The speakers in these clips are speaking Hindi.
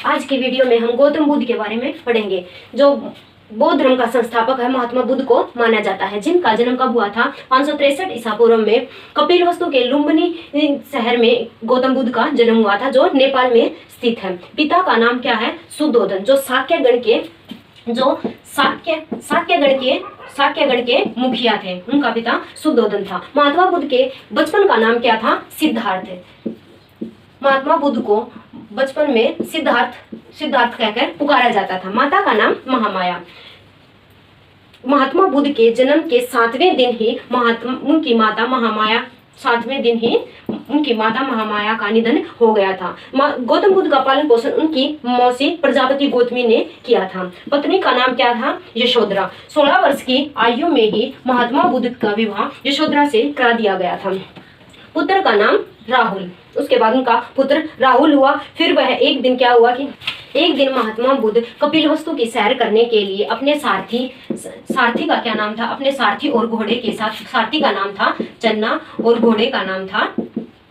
आज की वीडियो में हम गौतम बुद्ध के बारे में पढ़ेंगे, जो बौद्ध धर्म का संस्थापक है। महात्मा बुद्ध को माना जाता है, जिनका जन्म कब हुआ था? 563 ईसा पूर्व में कपिलवस्तु के लुम्बिनी शहर में गौतम बुद्ध का जन्म हुआ था, जो नेपाल में स्थित है। पिता का नाम क्या है? शुद्धोधन, जो शाक्य गण के मुखिया थे। उनका पिता शुद्धोधन था। महात्मा बुद्ध के बचपन का नाम क्या था? सिद्धार्थ। महात्मा बुद्ध को बचपन में सिद्धार्थ कहकर पुकारा जाता था। माता का नाम महामाया। महात्मा बुद्ध के जन्म के 7वें दिन ही उनकी माता महामाया का निधन हो गया था। गौतम बुद्ध का पालन पोषण उनकी मौसी प्रजापति गौतमी ने किया था। पत्नी का नाम क्या था? यशोधरा। 16 वर्ष की आयु में ही महात्मा बुद्ध का विवाह यशोधरा से करा दिया गया था। पुत्र का नाम राहुल। उसके बाद उनका पुत्र राहुल हुआ। फिर वह एक दिन क्या हुआ कि एक दिन महात्मा बुद्ध कपिलवस्तु की सैर करने के लिए अपने सारथी का क्या नाम था? अपने सारथी और घोड़े के साथ। सारथी का नाम था चन्ना और घोड़े का नाम था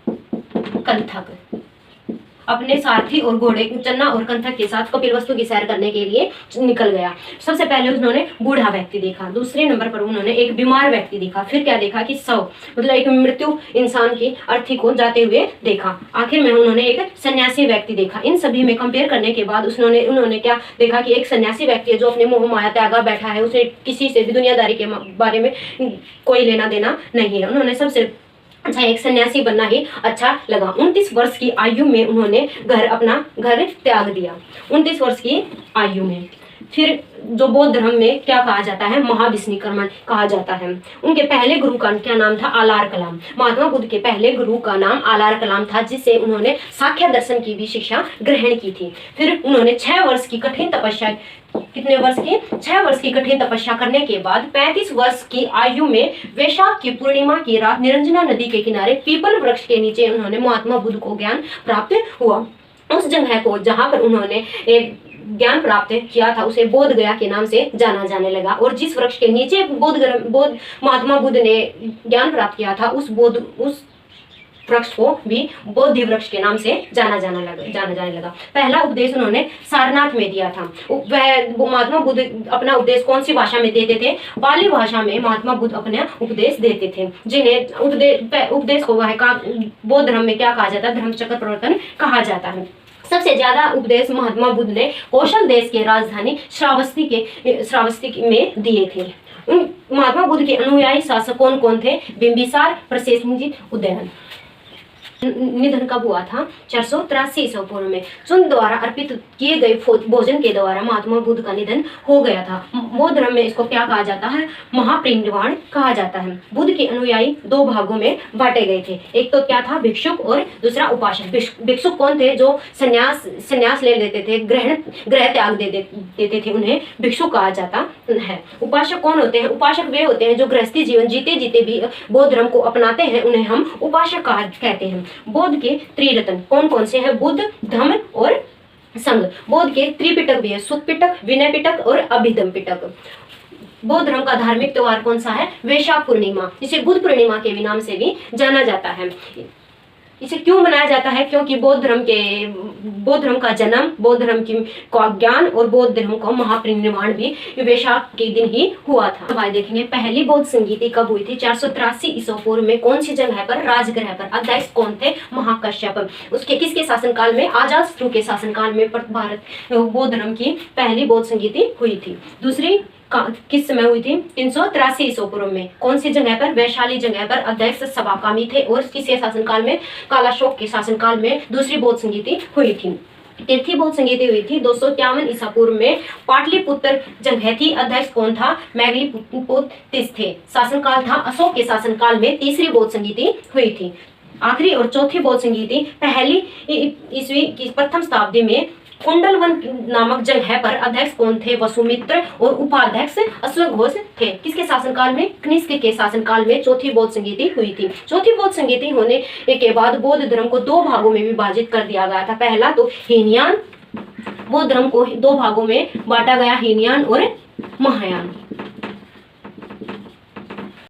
कंथक। अपने सारथी और घोड़े चन्ना और कंथक के साथ कपिलवस्तु की सैर करने के लिए निकल गया। सबसे पहले उन्होंने बूढ़ा व्यक्ति देखा, दूसरे नंबर पर उन्होंने एक बीमार व्यक्ति देखा, फिर क्या देखा कि शव मतलब एक मृत्यु इंसान की अर्थी को जाते हुए देखा। आखिर में उन्होंने एक सन्यासी व्यक्ति देखा। इन सभी में कंपेयर करने के बाद उन्होंने क्या देखा कि एक सन्यासी व्यक्ति है जो अपने मोह माया त्यागा बैठा है, उसे किसी से भी दुनियादारी के बारे में कोई लेना देना नहीं है। उन्होंने सबसे अच्छा एक सन्यासी बनना ही अच्छा लगा। 29 वर्ष की आयु में उन्होंने अपना घर त्याग दिया। 29 वर्ष की आयु में फिर जो बौद्ध धर्म में क्या कहा जाता है? महाविष्णुकर्मण कहा जाता है। उनके पहले गुरु का क्या नाम था? आलार कलाम। महात्मा बुद्ध के पहले गुरु का नाम आलार कलाम था, जिससे उन्होंने सांख्य दर्शन की भी शिक्षा ग्रहण की थी। फिर उन्होंने 6 वर्ष की कठिन तपस्या कितने वर्ष की? 6 वर्ष की कठिन तपस्या करने के बाद 35 वर्ष की आयु में वैशाख की पूर्णिमा की रात निरंजना नदी के किनारे पीपल वृक्ष के नीचे उन्होंने महात्मा बुद्ध को ज्ञान प्राप्त हुआ। उस जगह को जहाँ पर उन्होंने एक ज्ञान प्राप्त किया था उसे बोध गया के नाम से जाना जाने लगा। और जिस वृक्ष के नीचे महात्मा बुद्ध ने ज्ञान प्राप्त किया था उस वृक्ष को भी बोधि वृक्ष के नाम से जाना जाने लगा। पहला उपदेश उन्होंने सारनाथ में दिया था। वह महात्मा बुद्ध अपना उपदेश कौन सी भाषा में देते थे? पाली भाषा में महात्मा बुद्ध अपने उपदेश देते थे, जिन्हें उपदेश को वह बौद्ध धर्म में क्या कहा जाता है? धर्मचक्र प्रवर्तन कहा जाता है। सबसे ज्यादा उपदेश महात्मा बुद्ध ने कौशल देश के राजधानी श्रावस्ती में दिए थे। महात्मा बुद्ध के अनुयायी शासक कौन कौन थे? बिंबिसार, प्रसेनजित, उदयन। निधन कब हुआ था? 483 ईसा पूर्व में। चुन द्वारा अर्पित किए गए भोजन के द्वारा महात्मा बुद्ध का निधन हो गया था। बौद्ध धर्म में इसको क्या कहा जाता है? महापरिनिर्वाण कहा जाता है। बुद्ध के अनुयायी 2 भागों में बांटे गए थे। एक तो क्या था? भिक्षुक और दूसरा उपासक। भिक्षुक कौन थे? जो संन्यास ले लेते थे, ग्रह त्याग देते थे, उन्हें भिक्षुक कहा जाता है। उपासक कौन होते हैं? उपासक वे होते हैं जो गृहस्थी जीवन जीते भी बौद्ध धर्म को अपनाते हैं, उन्हें हम उपासक कहते हैं। बौद्ध के त्रिरत्न कौन कौन से हैं? बुद्ध, धम्म और संघ। बौद्ध के त्रिपिटक भी है, सुत्त पिटक, विनय पिटक और अभिधम्म पिटक। बौद्ध धर्म का धार्मिक त्योहार कौन सा है? वैशाख पूर्णिमा, जिसे बुद्ध पूर्णिमा के नाम से भी जाना जाता है। इसे क्यों मनाया जाता है? क्योंकि बौद्ध धर्म का जन्म, बौद्ध धर्म का ज्ञान और बौद्ध धर्म का महापरिनिर्वाण भी वैशाख के दिन ही हुआ था। अब देखेंगे पहली बौद्ध संगीति कब हुई थी? 483 ईसा पूर्व में। कौन सी जगह पर? राजगृह पर। अध्यक्ष कौन थे? महाकश्यप। उसके किसके शासनकाल में? अजातशत्रु के शासनकाल में भारत बौद्ध धर्म की पहली बौद्ध संगीति हुई थी। दूसरी किस समय हुई थी? 383 ईसा पूर्व में। कौन सी जगह पर? वैशाली जगह पर। अध्यक्ष सभाकामी थे। और किसके शासनकाल में? कालाशोक के शासनकाल में दूसरी बौद्ध संगीति हुई थी। तीसरी बौद्ध संगीति हुई थी 251 ईसा पूर्व में। पाटलिपुत्र जगह थी। अध्यक्ष कौन था? मैगलीपुतिस थे। शासनकाल था अशोक के शासनकाल में तीसरी बौद्ध संगीति हुई थी। आखिरी और चौथी बौद्ध संगीति पहली ईस्वी की प्रथम शताब्दी में कुंडलवन नामक जगह पर। अध्यक्ष कौन थे? वसुमित्र। और उपाध्यक्ष अश्वघोष थे। किसके शासनकाल में? कनिष्क के शासनकाल में चौथी बौद्ध संगीति हुई थी। चौथी बौद्ध संगीति होने के बाद बौद्ध धर्म को 2 भागों में विभाजित कर दिया गया था। पहला तो हीनयान, बौद्ध धर्म को 2 भागों में बांटा गया, हीनयान और महायान।